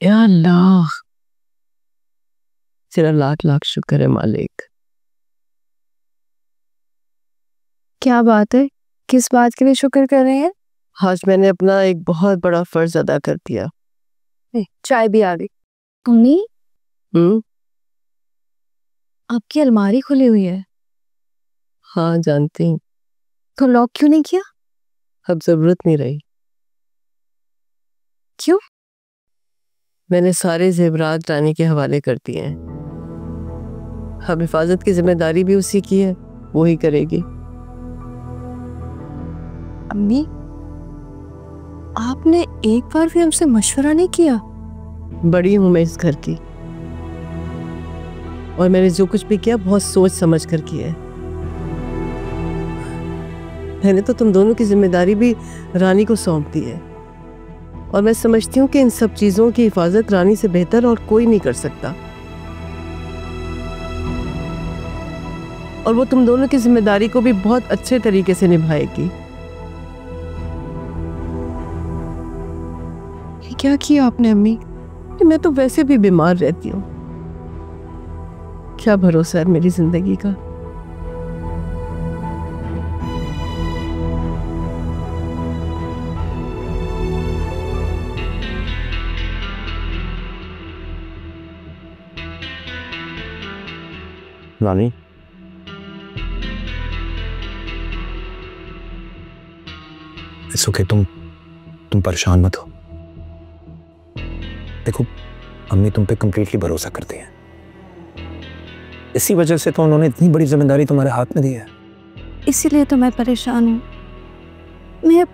या अल्लाह, तेरा लाख लाख शुक्र है मालिक। क्या बात है, किस बात के लिए शुक्र कर रहे हैं? आज मैंने अपना एक बहुत बड़ा फर्ज अदा कर दिया। चाय भी आ गई। अम्मी, आपकी अलमारी खुली हुई है। हाँ जानती हूँ। तो लॉक क्यों नहीं किया? अब जरूरत नहीं रही। क्यों? मैंने सारे जेवरात रानी के हवाले कर दिए हैं। अब हिफाजत की जिम्मेदारी भी उसी की है, वो ही करेगी। अम्मी, आपने एक बार भी हमसे मशवरा नहीं किया? बड़ी हूं मैं इस घर की, और मैंने जो कुछ भी किया बहुत सोच समझ कर किया है। मैंने तो तुम दोनों की जिम्मेदारी भी रानी को सौंप दी है, और मैं समझती हूँ कि इन सब चीजों की हिफाजत रानी से बेहतर और कोई नहीं कर सकता। और वो तुम दोनों की जिम्मेदारी को भी बहुत अच्छे तरीके से निभाएगी। क्या किया आपने अम्मी? मैं तो वैसे भी बीमार रहती हूँ, क्या भरोसा है मेरी जिंदगी का। रानी, इट्स ओके, तुम परेशान मत हो। देखो, अम्मी तुम पे कंप्लीटली भरोसा करती हैं। इसी वजह से तो उन्होंने इतनी बड़ी जिम्मेदारी तुम्हारे हाथ में दी है। इसीलिए तो मैं परेशान हूँ। मैं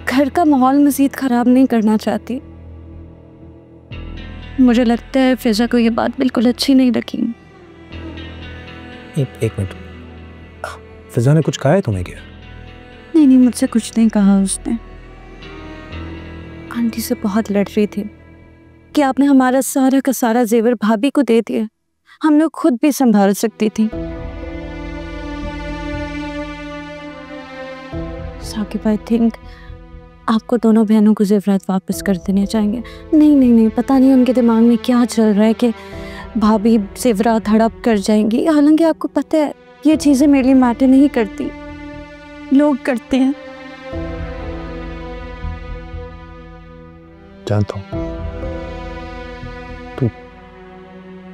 घर का माहौल मजीद खराब नहीं करना चाहती। मुझे लगता है फिजा को ये बात बिल्कुल अच्छी नहीं लगी। एक मिनट, फिजा ने कुछ कहा है तुम्हें क्या? नहीं, मुझसे कुछ नहीं कहा उसने। आंटी से बहुत लड़ रही थी कि आपने हमारा सारा का सारा जेवर भाभी को दे दिया, हम लोग खुद भी संभाल सकती थी। साकिब, आई थिंक आपको दोनों बहनों को जेवरात वापस कर देने चाहिए। नहीं, पता नहीं उनके दिमाग में क्या चल रहा है कि भाभी जेवरात हड़प कर जाएंगी। हालांकि आपको पता है ये चीजें मेरे लिए मैटर नहीं करती, लोग करते हैं। जानता हूँ,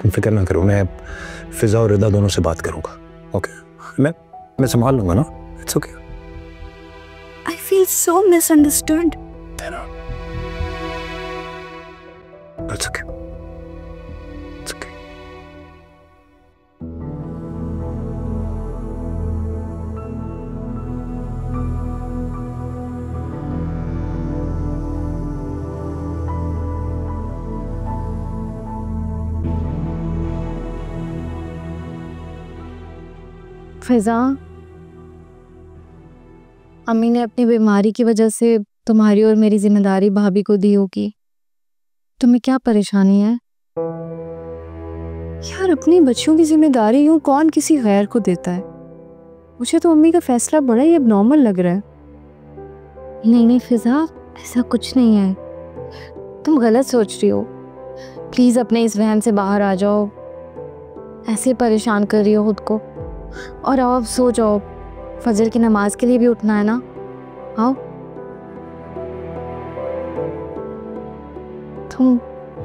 तुम फिक्र ना करो, मैं फिजा और रिदा दोनों से बात करूंगा। ओके, मैं संभाल लूंगा ना। It's okay. I feel so misunderstood. It's okay, it's okay. Fiza, अम्मी ने अपनी बीमारी की वजह से तुम्हारी और मेरी जिम्मेदारी भाभी को दी होगी। तुम्हें क्या परेशानी है यार? अपनी बच्चियों की जिम्मेदारी यूं कौन किसी गैर को देता है? मुझे तो अम्मी का फैसला बड़ा ही एबनॉर्मल लग रहा है। नहीं फिजा, ऐसा कुछ नहीं है, तुम गलत सोच रही हो। प्लीज अपने इस वहम से बाहर आ जाओ। ऐसे परेशान कर रही हो खुद को। और अब सो जाओ, फजर की नमाज के लिए भी उठना है ना। आओ,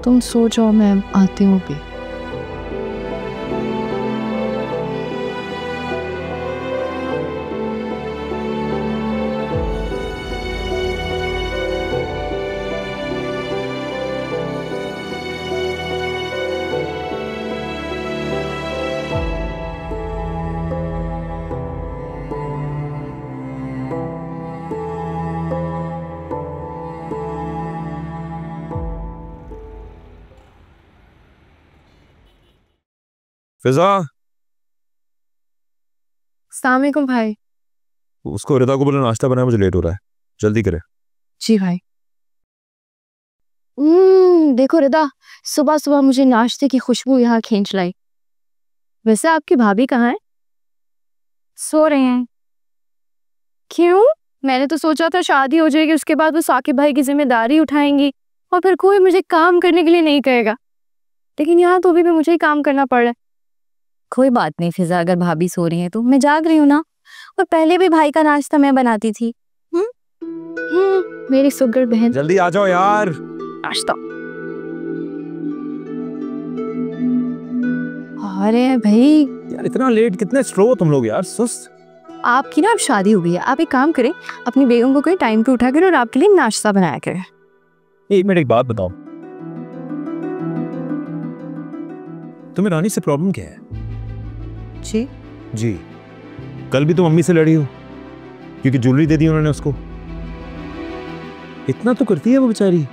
तुम सो जाओ, मैं आती हूँ भी। फिजा, अस्सलाम वालेकुम भाई। उसको रिदा को बोले नाश्ता बनाए, मुझे लेट हो रहा है, जल्दी करे। जी भाई। देखो रिदा, सुबह सुबह मुझे नाश्ते की खुशबू यहाँ खींच लाई। वैसे आपकी भाभी कहाँ है? सो रहे हैं। क्यों? मैंने तो सोचा था शादी हो जाएगी उसके बाद वो साकिब भाई की जिम्मेदारी उठाएंगी, और फिर कोई मुझे काम करने के लिए नहीं कहेगा। लेकिन यहाँ तो अभी भी मुझे ही काम करना पड़ रहा है। कोई बात नहीं फिजा, अगर भाभी सो रही है तो मैं जाग रही हूँ ना, और पहले भी भाई का नाश्ता मैं बनाती थी। मेरी सुगर बहन। जल्दी आ जाओ यार। नाश्ता। अरे भाई यार इतना लेट, कितने स्लो तुम लोग यार, सुस्त। आपकी ना अब शादी हो गई है, आप एक काम करें, अपनी बेगम को कहीं टाइम पे उठा कर और आपके लिए नाश्ता बनाया करें। एक मिनट, एक बात बताओ, तुम्हें रानी से प्रॉब्लम क्या है? जी कल भी तुम मम्मी से लड़ी हो क्योंकि ज्वेलरी दे दी उन्होंने उसको। इतना तो करती है वो बेचारी,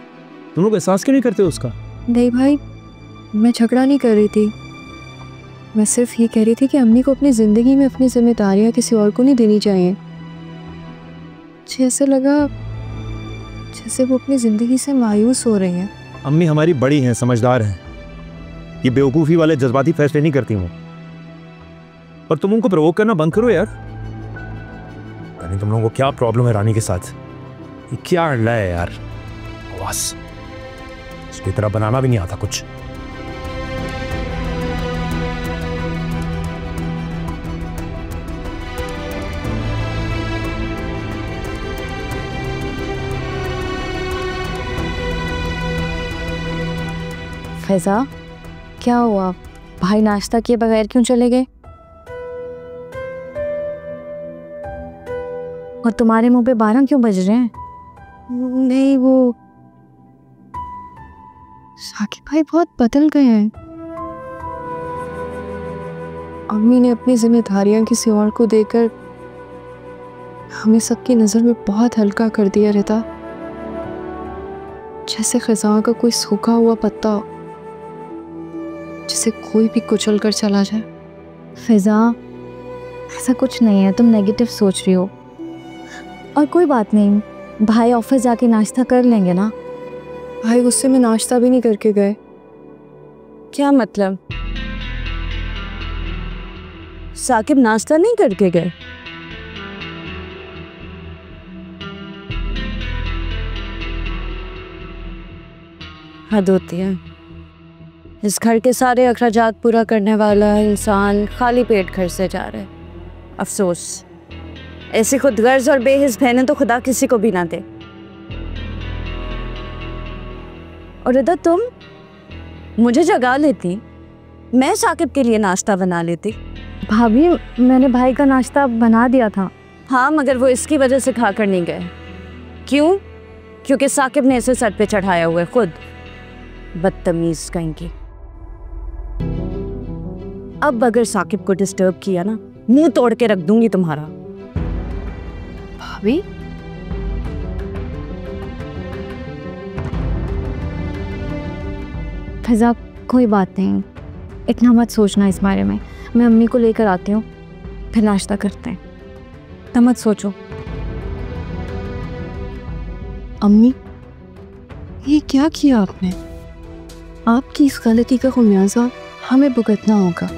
तुम लोग एहसास क्यों नहीं करते उसका? नहीं भाई, मैं झगड़ा नहीं कर रही थी, मैं सिर्फ ये कह रही थी कि अम्मी को अपनी ज़िंदगी में अपनी जिम्मेदारियां किसी और को नहीं देनी चाहिए। मुझे ऐसे लगा जैसे वो अपनी ज़िंदगी से मायूस हो रही हैं। अम्मी हमारी बड़ी हैं, समझदार हैं, ये बेवकूफ़ी वाले जज्बाती फैसले नहीं करती हूँ। और तुम उनको प्रवोक करना बंद करो यार। यानी तुम लोगों को क्या प्रॉब्लम है रानी के साथ? ये क्या अड़ला है यार, बस इसकी तरह बनाना भी नहीं आता कुछ। फैजा क्या हुआ, भाई नाश्ता किए बगैर क्यों चले गए? और तुम्हारे मुंह पे 12 क्यों बज रहे हैं? नहीं, वो साकिब भाई बहुत बदल गए हैं। अम्मी ने अपनी जिम्मेदारियां किसी और को देकर हमें सबकी नजर में बहुत हल्का कर दिया रहता, जैसे खिज़ां का कोई सूखा हुआ पत्ता जिसे कोई भी कुचल कर चला जाए। फिजा ऐसा कुछ नहीं है, तुम नेगेटिव सोच रही हो। और कोई बात नहीं, भाई ऑफिस जाके नाश्ता कर लेंगे ना। भाई गुस्से में नाश्ता भी नहीं करके गए। क्या मतलब? साकिब नाश्ता नहीं करके गए? हद होती है। इस घर के सारे अखराजात पूरा करने वाला इंसान खाली पेट घर से जा रहा है। अफसोस, ऐसी खुदगर्ज और बेहिस बहनें तो खुदा किसी को भी ना दे। और इधर तुम मुझे जगा लेती, मैं साकिब के लिए नाश्ता बना लेती। भाभी मैंने भाई का नाश्ता बना दिया था। हाँ, मगर वो इसकी वजह से खा कर नहीं गए। क्यों? क्योंकि साकिब ने इसे सर पे चढ़ाया हुआ है खुद। बदतमीज कहीं की। अब अगर साकिब को डिस्टर्ब किया ना, मुंह तोड़ के रख दूंगी तुम्हारा। भाभी फिजा कोई बात नहीं, इतना मत सोचना इस बारे में। मैं अम्मी को लेकर आती हूँ, फिर नाश्ता करते हैं। इतना मत सोचो। अम्मी, ये क्या किया आपने? आपकी इस गलती का खुमियाजा हमें भुगतना होगा।